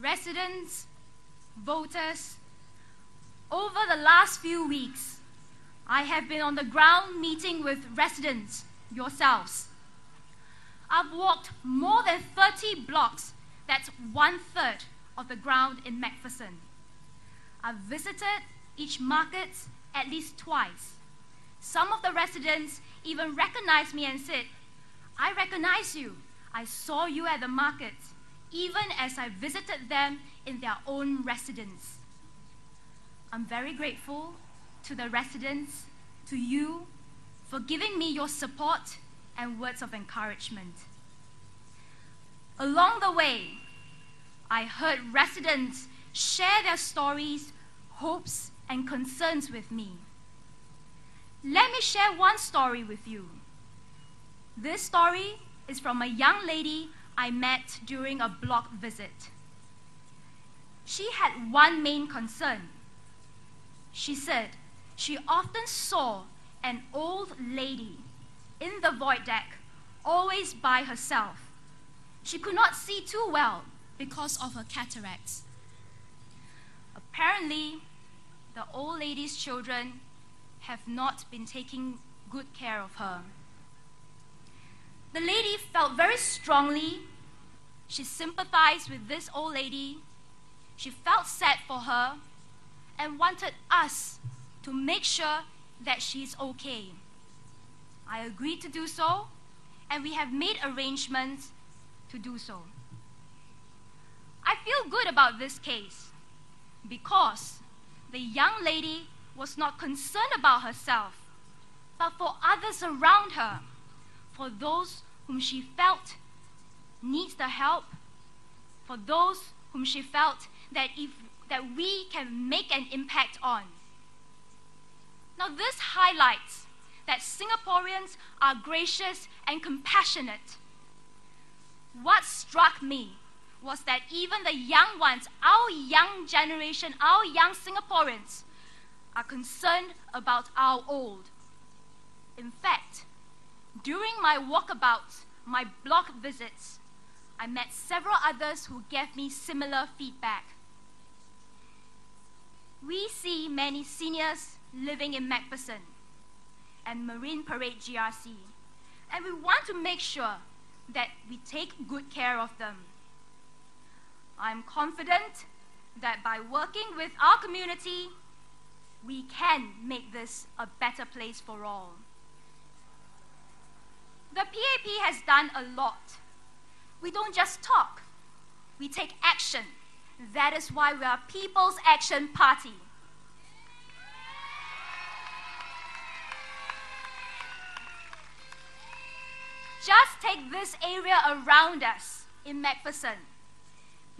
residents, voters, over the last few weeks, I have been on the ground meeting with residents, yourselves. I've walked more than 30 blocks, that's 1/3 of the ground in Macpherson. I've visited each market at least twice. Some of the residents even recognized me and said, "I recognize you. I saw you at the market," even as I visited them in their own residence. I'm very grateful to the residents, to you, for giving me your support and words of encouragement. Along the way, I heard residents share their stories, hopes, and concerns with me. Let me share one story with you. This story is from a young lady I met during a block visit. She had one main concern. She said she often saw an old lady in the void deck, always by herself. She could not see too well because of her cataracts. Apparently, the old lady's children have not been taking good care of her. The lady felt very strongly. She sympathized with this old lady. She felt sad for her and wanted us to make sure that she's okay. I agreed to do so, and we have made arrangements to do so. I feel good about this case because the young lady was not concerned about herself, but for others around her, for those whom she felt needs the help, for those whom she felt that we can make an impact on. Now this highlights that Singaporeans are gracious and compassionate. What struck me was that even the young ones, our young generation, our young Singaporeans, are concerned about our old. In fact, during my walkabouts, my block visits, I met several others who gave me similar feedback. We see many seniors living in Macpherson and Marine Parade GRC, and we want to make sure that we take good care of them. I'm confident that by working with our community, we can make this a better place for all. The PAP has done a lot. We don't just talk, we take action. That is why we are People's Action Party. Just take this area around us in Macpherson.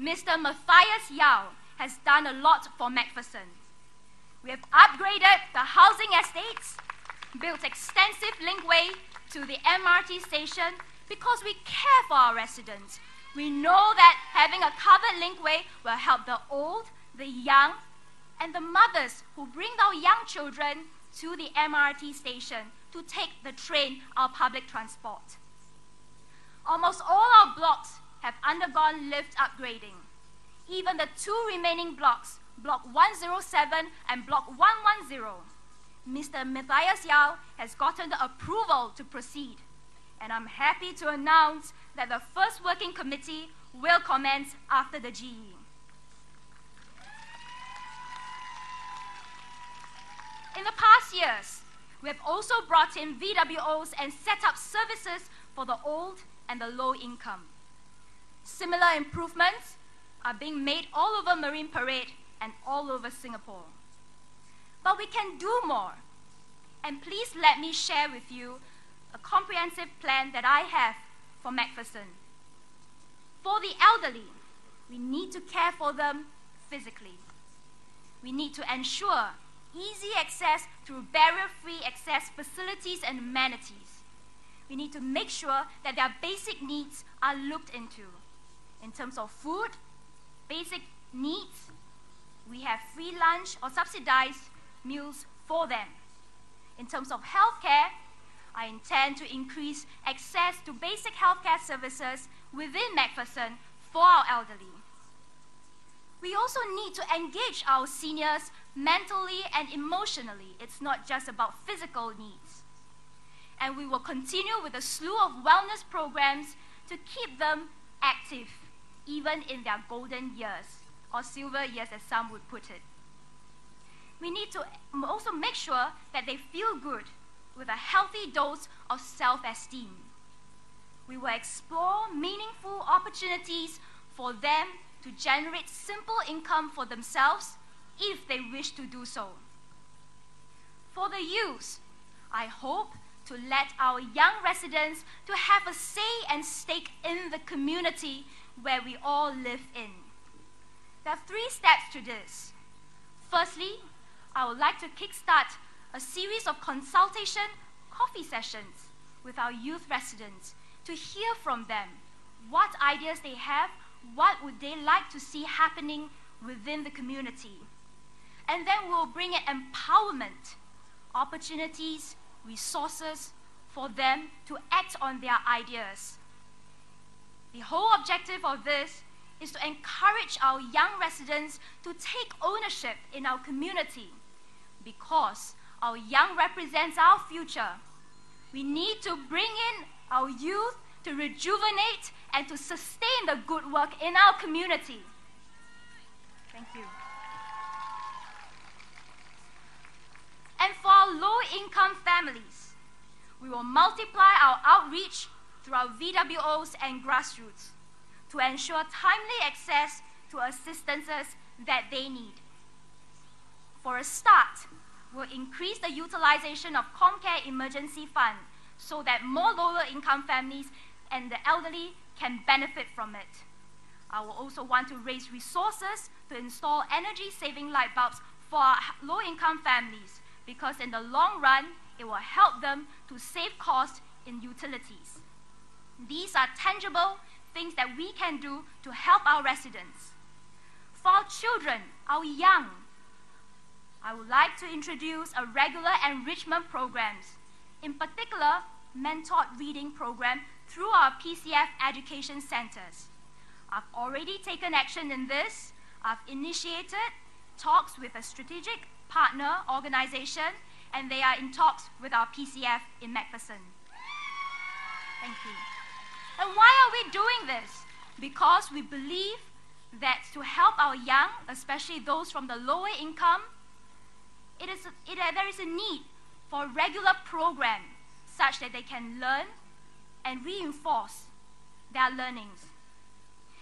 Mr. Matthias Yao has done a lot for Macpherson. We have upgraded the housing estates, built extensive linkway to the MRT station because we care for our residents. We know that having a covered linkway will help the old, the young, and the mothers who bring our young children to the MRT station to take the train or public transport. Almost all our blocks have undergone lift upgrading. Even the two remaining blocks, Block 107 and Block 110, Mr. Matthias Yao has gotten the approval to proceed. And I'm happy to announce that the first working committee will commence after the GE. In the past years, we have also brought in VWOs and set up services for the old and the low income. Similar improvements are being made all over Marine Parade and all over Singapore. But we can do more. And please let me share with you a comprehensive plan that I have for Macpherson. For the elderly, we need to care for them physically. We need to ensure easy access through barrier-free access facilities and amenities. We need to make sure that their basic needs are looked into. In terms of food, basic needs, we have free lunch or subsidized meals for them. In terms of healthcare, I intend to increase access to basic healthcare services within Macpherson for our elderly. We also need to engage our seniors mentally and emotionally. It's not just about physical needs. And we will continue with a slew of wellness programs to keep them active, even in their golden years, or silver years as some would put it. We need to also make sure that they feel good with a healthy dose of self-esteem. We will explore meaningful opportunities for them to generate simple income for themselves if they wish to do so. For the youth, I hope to let our young residents to have a say and stake in the community where we all live in. There are 3 steps to this. Firstly, I would like to kickstart a series of consultation coffee sessions with our youth residents to hear from them what ideas they have, what would they like to see happening within the community. And then we'll bring in empowerment, opportunities, resources for them to act on their ideas. The whole objective of this is to encourage our young residents to take ownership in our community, because our young represents our future. We need to bring in our youth to rejuvenate and to sustain the good work in our community. Thank you. And for our low-income families, we will multiply our outreach through our VWOs and grassroots to ensure timely access to assistances that they need. For a start, we'll increase the utilization of ComCare Emergency Fund so that more lower-income families and the elderly can benefit from it. I will also want to raise resources to install energy-saving light bulbs for our low-income families, because in the long run, it will help them to save costs in utilities. These are tangible things that we can do to help our residents. For our children, our young, I would like to introduce a regular enrichment programs, in particular, mentored reading program through our PCF education centers. I've already taken action in this. I've initiated talks with a strategic partner organization, and they are in talks with our PCF in Macpherson. Thank you. And why are we doing this? Because we believe that to help our young, especially those from the lower income, there is a need for a regular program such that they can learn and reinforce their learnings.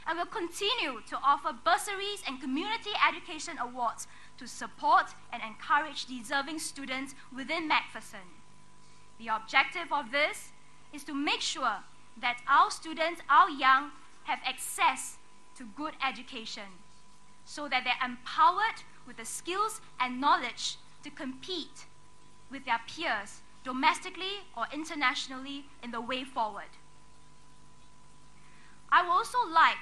And we'll continue to offer bursaries and community education awards to support and encourage deserving students within Macpherson. The objective of this is to make sure that our students, our young, have access to good education so that they're empowered with the skills and knowledge to compete with their peers domestically or internationally in the way forward. I would also like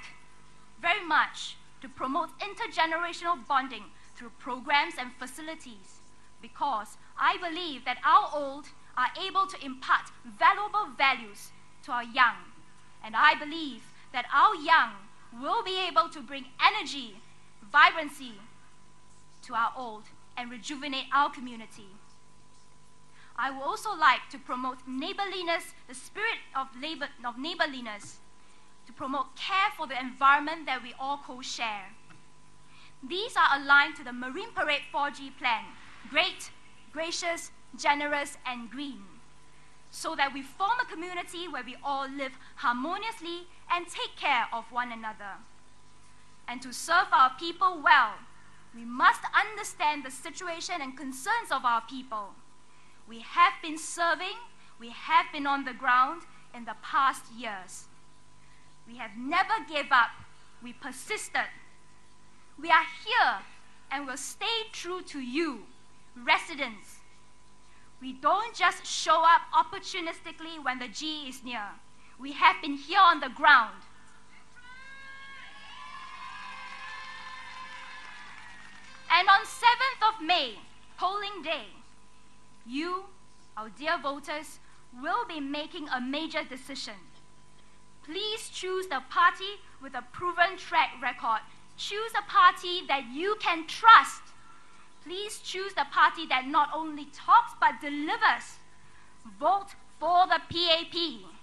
very much to promote intergenerational bonding through programs and facilities, because I believe that our old are able to impart valuable values to our young, and I believe that our young will be able to bring energy, vibrancy to our old and rejuvenate our community. I would also like to promote neighborliness, the spirit of neighborliness, to promote care for the environment that we all co-share. These are aligned to the Marine Parade 4G plan: great, gracious, generous, and green, so that we form a community where we all live harmoniously and take care of one another. And to serve our people well, we must understand the situation and concerns of our people. We have been serving, we have been on the ground in the past years. We have never gave up, we persisted. We are here and will stay true to you, residents. We don't just show up opportunistically when the GE is near. We have been here on the ground. And on 7th of May, polling day, you, our dear voters, will be making a major decision. Please choose the party with a proven track record choose a party that you can trust. Please choose the party that not only talks but delivers. Vote for the PAP.